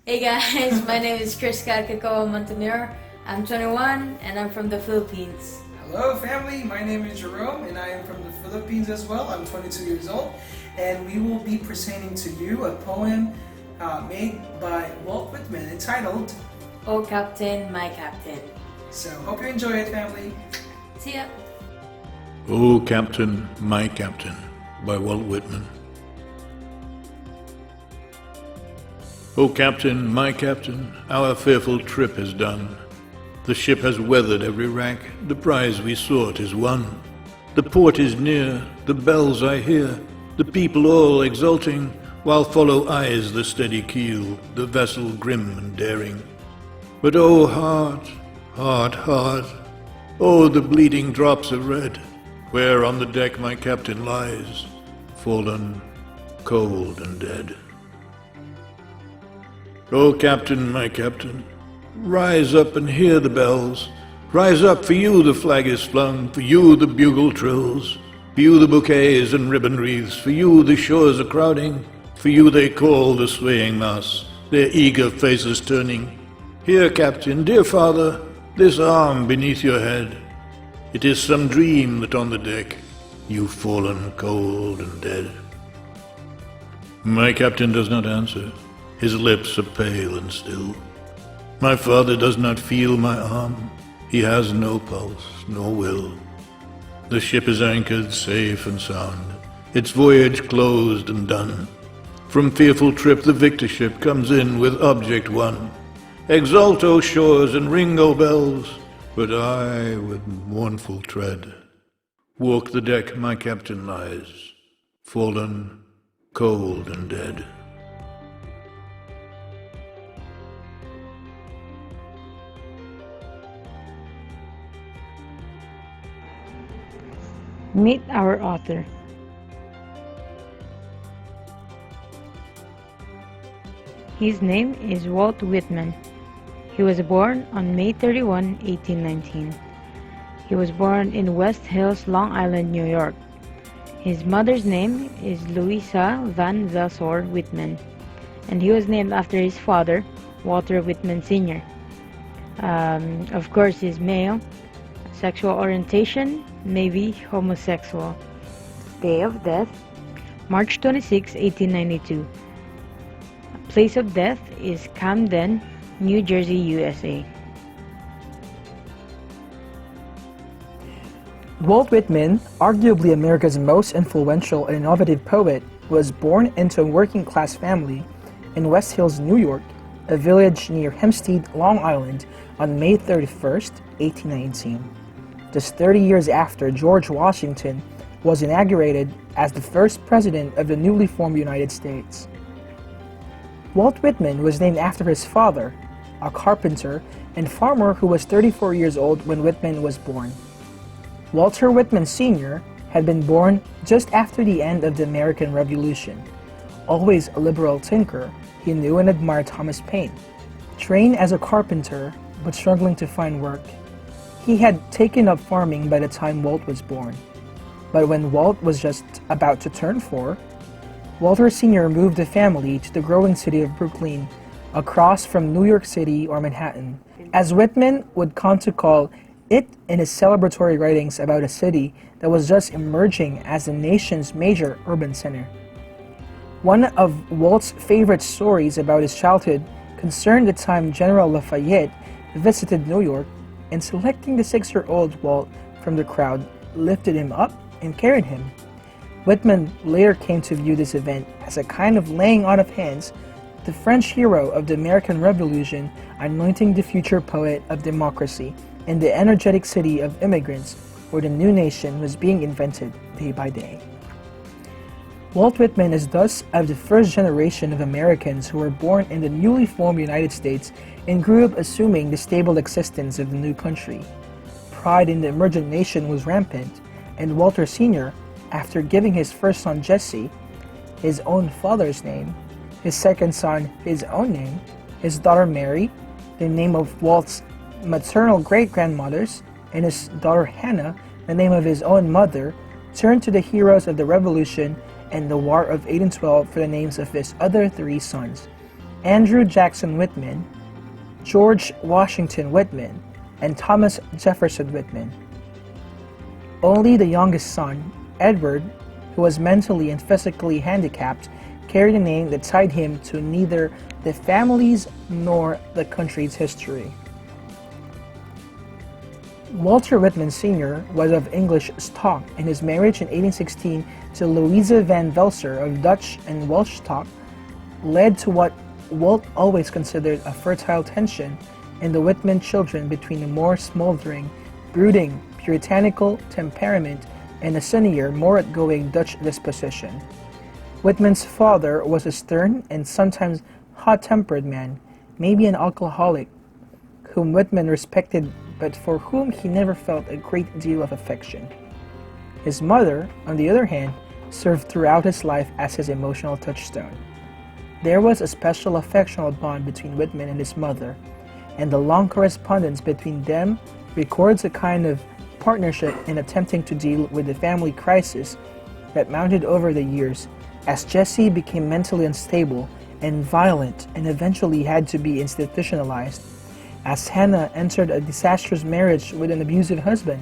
Hey guys, my name is Chris Carcacoa Montanero. I'm 21 and I'm from the Philippines. Hello family, my name is Jerome and I am from the Philippines as well. I'm 22 years old and we will be presenting to you a poem made by Walt Whitman entitled Oh Captain, My Captain. So hope you enjoy it family. See ya! O Captain, My Captain by Walt Whitman. O Captain, my Captain, our fearful trip has done. The ship has weathered every rack, the prize we sought is won. The port is near, the bells I hear, the people all exulting, while follow eyes the steady keel, the vessel grim and daring. But oh heart, heart, heart, oh the bleeding drops of red, where on the deck my captain lies, fallen, cold and dead. O Captain, my Captain, rise up and hear the bells. Rise up, for you the flag is flung, for you the bugle trills, for you the bouquets and ribbon wreaths, for you the shores are crowding, for you they call the swaying mass, their eager faces turning. Here, Captain, dear father, this arm beneath your head. It is some dream that on the deck you've fallen cold and dead. My captain does not answer. His lips are pale and still. My father does not feel my arm. He has no pulse, nor will. The ship is anchored safe and sound, its voyage closed and done. From fearful trip the victor ship comes in with object won. Exult, O shores, and ring, O bells, but I, with mournful tread, walk the deck my captain lies, fallen, cold and dead. Meet our author. His name is Walt Whitman. He was born on May 31, 1819. He was born in West Hills, Long Island, New York. His mother's name is Louisa Van Zelsor Whitman, and he was named after his father, Walter Whitman Sr. Of course, he's male. Sexual orientation, maybe homosexual. Day of death, March 26, 1892. Place of death is Camden, New Jersey, USA. Walt Whitman, arguably America's most influential and innovative poet, was born into a working-class family in West Hills, New York, a village near Hempstead, Long Island, on May 31st, 1819. Just 30 years after George Washington was inaugurated as the first president of the newly formed United States. Walt Whitman was named after his father, a carpenter and farmer who was 34 years old when Whitman was born. Walter Whitman Sr. had been born just after the end of the American Revolution. Always a liberal thinker, he knew and admired Thomas Paine. Trained as a carpenter, but struggling to find work, he had taken up farming by the time Walt was born. But when Walt was just about to turn 4, Walter Sr. moved the family to the growing city of Brooklyn, across from New York City or Manhattan, as Whitman would come to call it in his celebratory writings about a city that was just emerging as the nation's major urban center. One of Walt's favorite stories about his childhood concerned the time General Lafayette visited New York, and selecting the 6-year-old Walt from the crowd, lifted him up and carried him. Whitman later came to view this event as a kind of laying on of hands, the French hero of the American Revolution anointing the future poet of democracy in the energetic city of immigrants where the new nation was being invented day by day. Walt Whitman is thus of the first generation of Americans who were born in the newly formed United States and grew up assuming the stable existence of the new country. Pride in the emergent nation was rampant, and Walter Sr., after giving his first son Jesse his own father's name, his second son his own name, his daughter Mary, the name of Walt's maternal great-grandmothers, and his daughter Hannah, the name of his own mother, turned to the heroes of the Revolution and the War of 1812 for the names of his other 3 sons. Andrew Jackson Whitman, George Washington Whitman, and Thomas Jefferson Whitman. Only the youngest son, Edward, who was mentally and physically handicapped, carried a name that tied him to neither the family's nor the country's history. Walter Whitman Sr. was of English stock, and his marriage in 1816 to Louisa van Velser of Dutch and Welsh stock led to what Walt always considered a fertile tension in the Whitman children between a more smoldering, brooding, puritanical temperament and a sunnier, more outgoing Dutch disposition. Whitman's father was a stern and sometimes hot-tempered man, maybe an alcoholic, whom Whitman respected but for whom he never felt a great deal of affection. His mother, on the other hand, served throughout his life as his emotional touchstone. There was a special affectional bond between Whitman and his mother, and the long correspondence between them records a kind of partnership in attempting to deal with the family crisis that mounted over the years as Jesse became mentally unstable and violent and eventually had to be institutionalized, as Hannah entered a disastrous marriage with an abusive husband,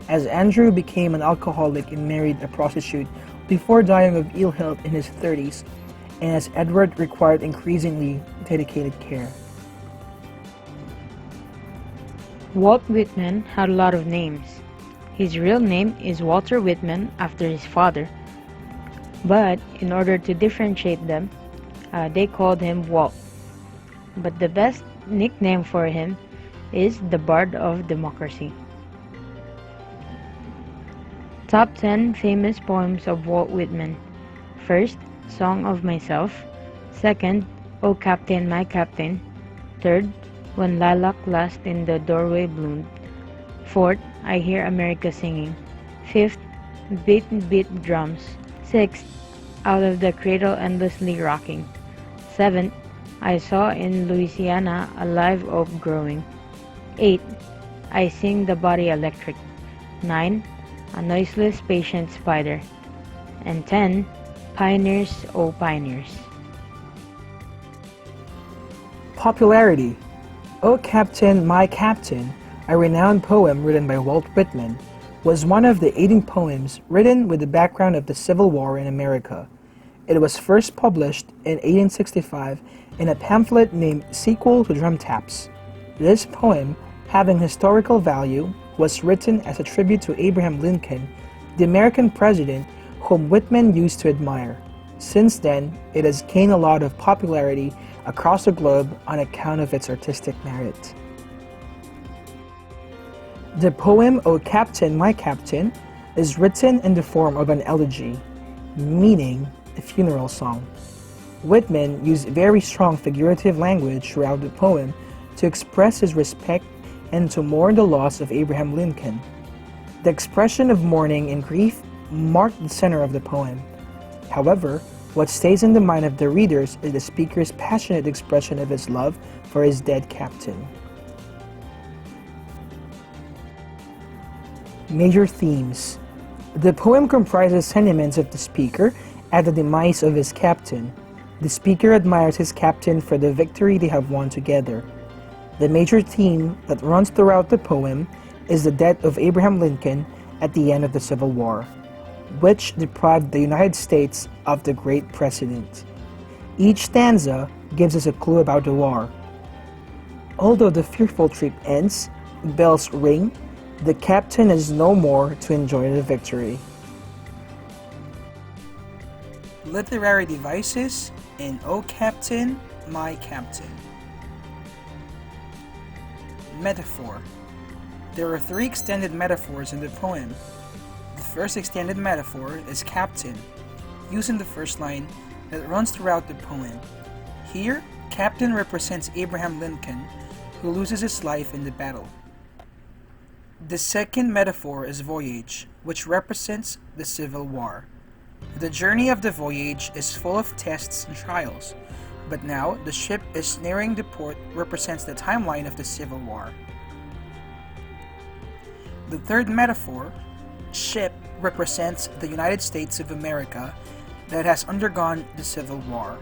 as Andrew became an alcoholic and married a prostitute before dying of ill health in his 30s, and as Edward required increasingly dedicated care. Walt Whitman had a lot of names. His real name is Walter Whitman after his father, but in order to differentiate them, they called him Walt. But the best nickname for him is the Bard of Democracy. Top 10 famous poems of Walt Whitman. First, Song of Myself. Second, O Captain, My Captain. Third, When Lilac Last in the Doorway Bloomed. Fourth, I Hear America Singing. Fifth, Beat Beat Drums. Sixth, Out of the Cradle Endlessly Rocking. Seventh, I Saw in Louisiana a Live Oak Growing. 8. I Sing the Body Electric. 9. A Noiseless Patient Spider. And 10. Pioneers, O Pioneers. Popularity. O Captain, My Captain, a renowned poem written by Walt Whitman, was one of the 18 poems written with the background of the Civil War in America. It was first published in 1865 in a pamphlet named Sequel to Drum Taps. This poem, having historical value, was written as a tribute to Abraham Lincoln, the American president whom Whitman used to admire. Since then, it has gained a lot of popularity across the globe on account of its artistic merit. The poem O Captain, My Captain is written in the form of an elegy, meaning a funeral song. Whitman used very strong figurative language throughout the poem to express his respect and to mourn the loss of Abraham Lincoln. The expression of mourning and grief marked the center of the poem. However, what stays in the mind of the readers is the speaker's passionate expression of his love for his dead captain. Major themes. The poem comprises sentiments of the speaker at the demise of his captain. The speaker admires his captain for the victory they have won together. The major theme that runs throughout the poem is the death of Abraham Lincoln at the end of the Civil War, which deprived the United States of the great president. Each stanza gives us a clue about the war. Although the fearful trip ends, bells ring, the captain is no more to enjoy the victory. Literary devices in O Captain, My Captain. Metaphor. There are 3 extended metaphors in the poem. The first extended metaphor is captain, used in the first line that runs throughout the poem. Here, captain represents Abraham Lincoln, who loses his life in the battle. The second metaphor is voyage, which represents the Civil War. The journey of the voyage is full of tests and trials, but now the ship is nearing the port represents the timeline of the Civil War. The third metaphor, ship, represents the United States of America that has undergone the Civil War.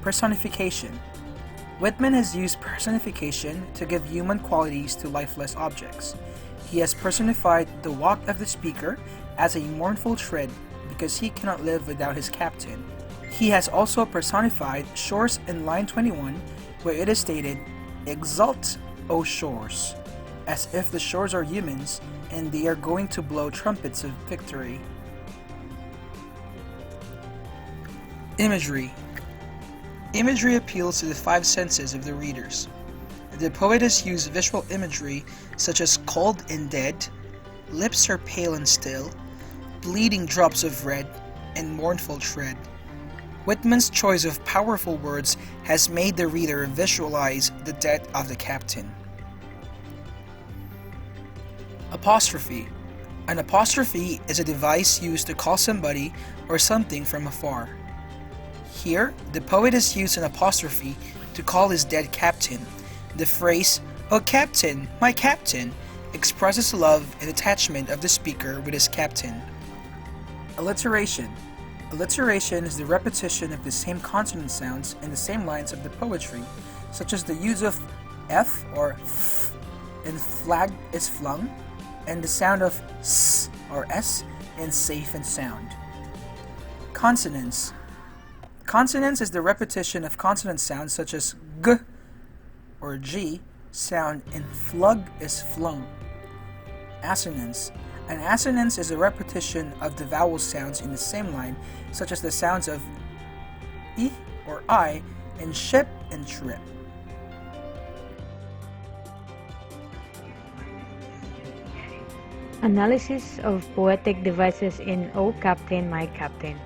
Personification. Whitman has used personification to give human qualities to lifeless objects. He has personified the walk of the speaker as a mournful tread because he cannot live without his captain. He has also personified shores in line 21, where it is stated, "Exult, O shores," as if the shores are humans and they are going to blow trumpets of victory. Imagery. Imagery appeals to the five senses of the readers. The poet has used visual imagery such as cold and dead, lips are pale and still, bleeding drops of red, and mournful tread. Whitman's choice of powerful words has made the reader visualize the death of the captain. Apostrophe. An apostrophe is a device used to call somebody or something from afar. Here, the poet has used an apostrophe to call his dead captain. The phrase, "Oh captain, my captain," expresses love and attachment of the speaker with his captain. Alliteration. Alliteration is the repetition of the same consonant sounds in the same lines of the poetry, such as the use of f or f in flag is flung, and the sound of s or s in safe and sound. Consonants. Consonants is the repetition of consonant sounds such as g or g sound in flug is flung. Assonance. An assonance is a repetition of the vowel sounds in the same line, such as the sounds of I or I in ship and trip. Analysis of poetic devices in O Captain, My Captain.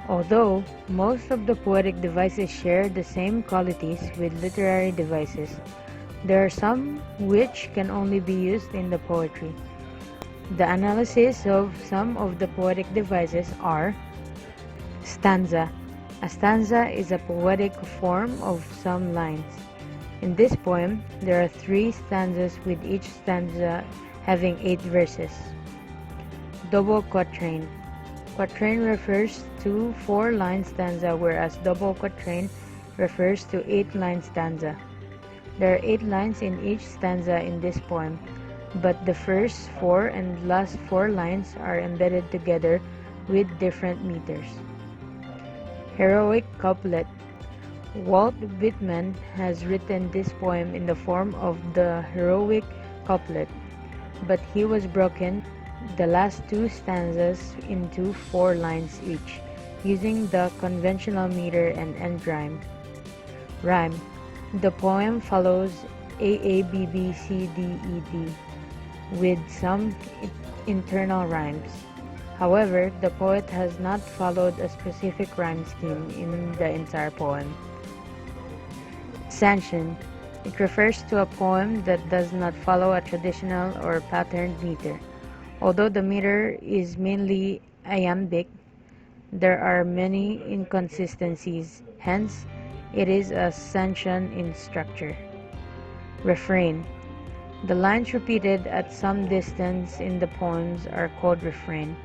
Although most of the poetic devices share the same qualities with literary devices, there are some which can only be used in the poetry. The analysis of some of the poetic devices are: stanza. A stanza is a poetic form of some lines. In this poem, there are 3 stanzas with each stanza having 8 verses. Double quatrain. Quatrain refers to 4-line stanza, whereas double quatrain refers to 8-line stanza. There are 8 lines in each stanza in this poem, but the first 4 and last 4 lines are embedded together with different meters. Heroic couplet. Walt Whitman has written this poem in the form of the heroic couplet, but he was broken the last 2 stanzas into 4 lines each, using the conventional meter and end rhyme. Rhyme. The poem follows AABBCDED with some internal rhymes. However, the poet has not followed a specific rhyme scheme in the entire poem. Scansion. It refers to a poem that does not follow a traditional or patterned meter. Although the meter is mainly iambic, there are many inconsistencies, hence it is a scansion in structure. Refrain. The lines repeated at some distance in the poems are called refrain.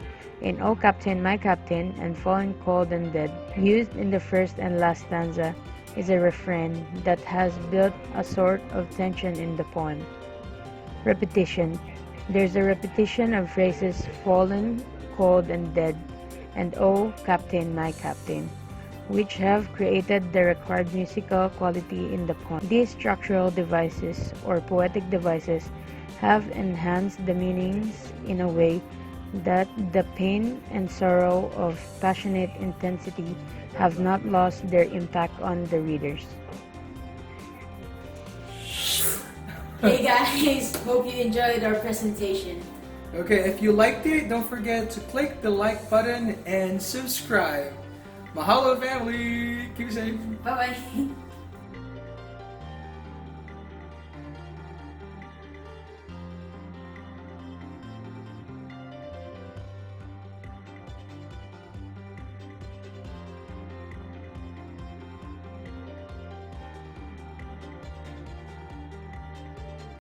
In O Captain, My Captain, and Falling Cold and Dead, used in the first and last stanza, is a refrain that has built a sort of tension in the poem. Repetition. There's a repetition of phrases fallen, cold, and dead, and O Captain, My Captain, which have created the required musical quality in the poem. These structural devices, or poetic devices, have enhanced the meanings in a way that the pain and sorrow of passionate intensity have not lost their impact on the readers. Hey guys, hope you enjoyed our presentation. Okay, if you liked it, don't forget to click the like button and subscribe. Mahalo family! Keep safe! Bye bye.